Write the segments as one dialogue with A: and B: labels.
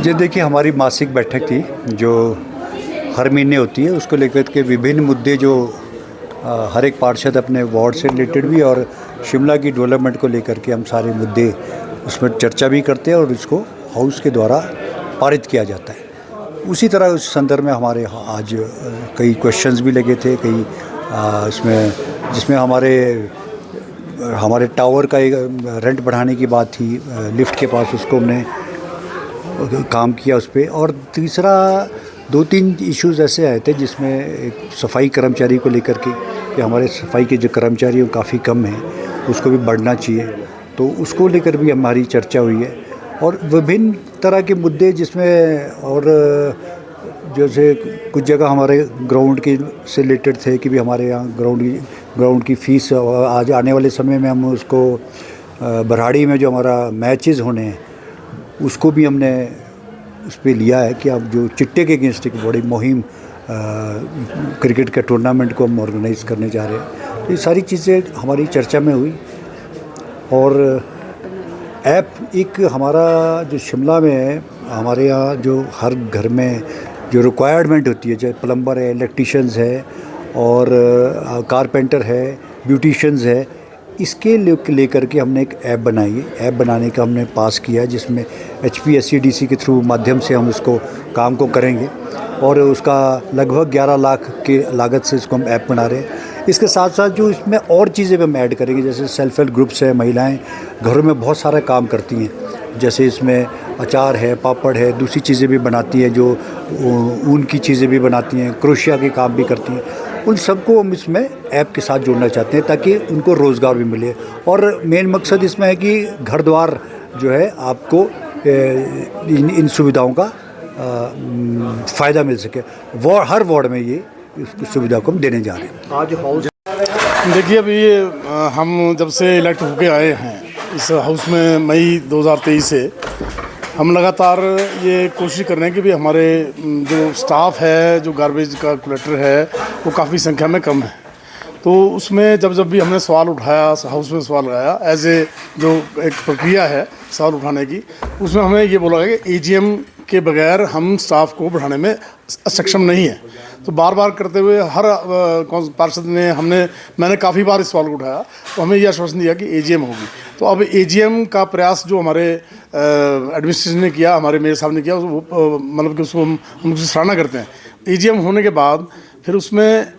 A: जी देखिए, हमारी मासिक बैठक थी जो हर महीने होती है। उसको लेकर के विभिन्न मुद्दे जो हर एक पार्षद अपने वार्ड से रिलेटेड भी और शिमला की डेवलपमेंट को लेकर के हम सारे मुद्दे उसमें चर्चा भी करते हैं और उसको हाउस के द्वारा पारित किया जाता है। उसी तरह उस संदर्भ में हमारे यहाँ आज कई क्वेश्चंस भी लगे थे, कई इसमें जिसमें हमारे टावर का एक रेंट बढ़ाने की बात थी, लिफ्ट के पास उसको हमने काम किया उस पर। और तीसरा 2-3 इश्यूज़ ऐसे आए थे जिसमें एक सफाई कर्मचारी को लेकर के कि हमारे सफाई के जो कर्मचारी हैं काफ़ी कम हैं, उसको भी बढ़ना चाहिए, तो उसको लेकर भी हमारी चर्चा हुई है। और विभिन्न तरह के मुद्दे जिसमें और जैसे कुछ जगह हमारे ग्राउंड के से रिलेटेड थे कि भी हमारे यहाँ ग्राउंड की फ़ीस आज आने वाले समय में हम उसको बरहाड़ी में जो हमारा मैचेस होने हैं उसको भी हमने उस पर लिया है कि अब जो चिट्टे के अगेंस्ट एक बड़ी मुहिम क्रिकेट का टूर्नामेंट को हम ऑर्गेनाइज़ करने जा रहे हैं। तो ये सारी चीज़ें हमारी चर्चा में हुई। और ऐप एक हमारा जो शिमला में है, हमारे यहाँ जो हर घर में जो रिक्वायरमेंट होती है, चाहे प्लम्बर है, इलेक्ट्रीशियंस है और कारपेंटर है, ब्यूटिशियंस है, इसके लेकर के हमने एक ऐप बनाई है। ऐप बनाने का हमने पास किया है जिसमें HPSCDC के थ्रू माध्यम से हम उसको काम को करेंगे और उसका लगभग 11 लाख के लागत से इसको हम ऐप बना रहे हैं। इसके साथ साथ जो इसमें और चीज़ें भी हम ऐड करेंगे, जैसे सेल्फ हेल्प ग्रुप्स है, महिलाएं घरों में बहुत सारा काम करती हैं, जैसे इसमें अचार है, पापड़ है, दूसरी चीज़ें भी बनाती हैं, जो ऊन की चीज़ें भी बनाती हैं, क्रोशिया के काम भी करती हैं। उन सबको हम इसमें ऐप के साथ जोड़ना चाहते हैं ताकि उनको रोज़गार भी मिले। और मेन मकसद इसमें है कि घर द्वार जो है आपको इन सुविधाओं का फ़ायदा मिल सके। हर वार्ड में ये इस सुविधा को हम देने जा रहे हैं।
B: आज हाउस देखिए, अभी हम जब से इलेक्ट होके आए हैं इस हाउस में मई 2023 से हम लगातार ये कोशिश कर रहे हैं कि भी हमारे जो स्टाफ है, जो गार्बेज का कलेक्टर है, वो काफ़ी संख्या में कम है। तो उसमें जब भी हमने सवाल उठाया, हाउस में सवाल लगाया, एज ए जो एक प्रक्रिया है सवाल उठाने की, उसमें हमें ये बोला गया कि AGM के बगैर हम स्टाफ को बढ़ाने में सक्षम नहीं है। तो बार बार करते हुए हर पार्षद ने मैंने काफ़ी बार इस सवाल को उठाया, तो हमें यह आश्वासन दिया कि AGM होगी। तो अब AGM का प्रयास जो हमारे एडमिनिस्ट्रेशन ने किया, हमारे मेयर साहब ने किया, मतलब कि उसको हम उसकी सराहना करते हैं। AGM होने के बाद फिर उसमें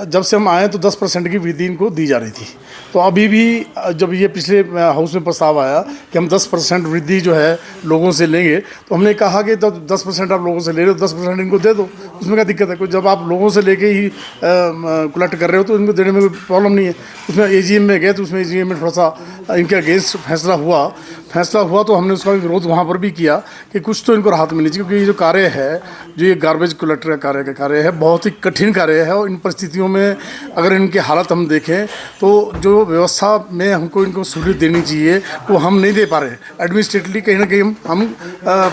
B: जब से हम आए तो 10% की वृद्धि इनको दी जा रही थी। तो अभी भी जब ये पिछले हाउस में प्रस्ताव आया कि हम 10% वृद्धि जो है लोगों से लेंगे, तो हमने कहा कि तो 10% आप लोगों से ले रहे हो, 10% इनको दे दो, उसमें क्या दिक्कत है? कोई जब आप लोगों से लेके ही कलेक्ट कर रहे हो तो इनको देने में कोई प्रॉब्लम नहीं है। उसमें AGM में गए तो उसमें AGM में थोड़ा सा इनके अगेंस्ट फैसला हुआ तो हमने उसका विरोध वहाँ पर भी किया कि कुछ तो इनको राहत मिलनी चाहिए, क्योंकि ये जो कार्य है, जो ये गार्बेज कलेक्टर का कार्य है, बहुत ही कठिन कार्य है। और इन परिस्थितियों में अगर इनकी हालत हम देखें तो जो व्यवस्था में हमको इनको सहूलियत देनी चाहिए वो हम नहीं दे पा रहे हैं। एडमिनिस्ट्रेटिवली कहीं ना कहीं हम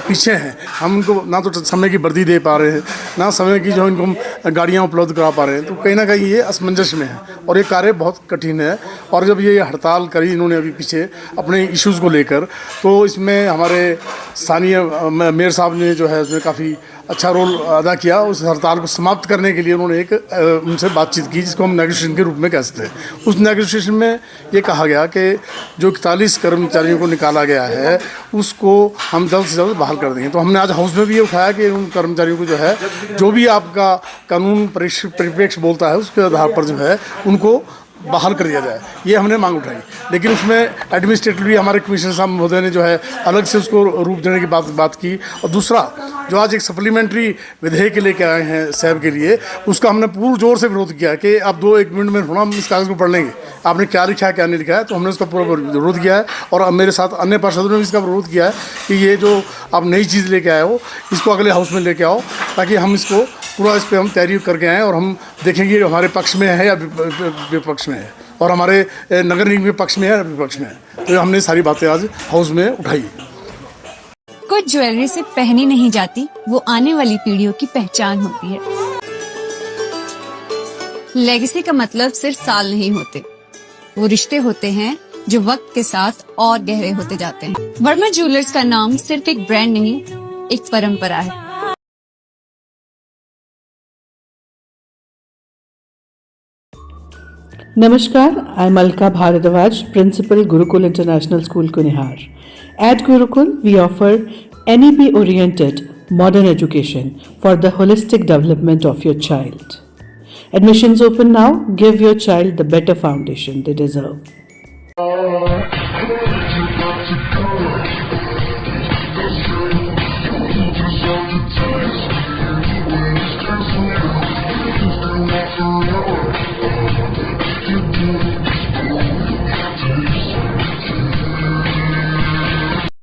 B: पीछे हैं। हम उनको ना तो समय की वर्दी दे पा रहे हैं, ना समय की जो इनको गाड़ियाँ उपलब्ध करा पा रहे हैं। तो कहीं ना कहीं ये असमंजस में है और ये कार्य बहुत कठिन है। और जब ये हड़ताल करी इन्होंने अभी पीछे अपने इश्यूज़ को लेकर, तो इसमें हमारे स्थानीय मेयर साहब ने जो है उसमें काफ़ी अच्छा रोल अदा किया। उस हड़ताल को समाप्त करने के लिए उन्होंने एक उनसे बातचीत की, जिसको हम नेगोशिएशन के रूप में कह सकते हैं। उस नेगोशिएशन में ये कहा गया कि जो 41 कर्मचारियों को निकाला गया है उसको हम जल्द से जल्द बहाल कर देंगे। तो हमने आज हाउस में भी ये उठाया कि उन कर्मचारियों को जो है, जो भी आपका कानून परिप्रेक्ष्य बोलता है, उसके आधार पर जो है उनको बहाल कर दिया जाए, ये हमने मांग उठाई। लेकिन उसमें एडमिनिस्ट्रेटिवली हमारे कमिश्नर साहब महोदय ने जो है अलग से उसको रूप देने की बात की। और दूसरा जो आज एक सप्लीमेंट्री विधेयक लेके आए हैं सैब के लिए, उसका हमने पूर्ण जोर से विरोध किया कि आप 2-1 मिनट में थोड़ा हम इस कागज़ को पढ़ लेंगे, आपने क्या लिखा है क्या नहीं लिखा है। तो हमने उसका पूरा विरोध किया है और मेरे साथ अन्य पार्षदों ने भी इसका विरोध किया है कि ये जो आप नई चीज़ लेके आए हो इसको अगले हाउस में लेके आओ, ताकि हम इसको पूरा इस पर हम तैयारी करके आएँ और हम देखेंगे हमारे पक्ष में है या विपक्ष में है, और हमारे नगर निगम के पक्ष में है या विपक्ष में है। तो हमने सारी बातें आज हाउस में उठाई।
C: कुछ ज्वेलरी सिर्फ पहनी नहीं जाती, वो आने वाली पीढ़ियों की पहचान होती है। लेगेसी का मतलब सिर्फ साल नहीं होते, वो रिश्ते होते हैं जो वक्त के साथ और गहरे होते जाते हैं। वर्मा ज्वेलर्स का नाम सिर्फ एक ब्रांड नहीं, एक परंपरा है।
D: Namaskar, I'm Alka Bharadwaj, Principal Gurukul International School, Kunihar. At Gurukul, we offer NEP-oriented modern education for the holistic development of your child. Admissions open now. Give your child the better foundation they deserve.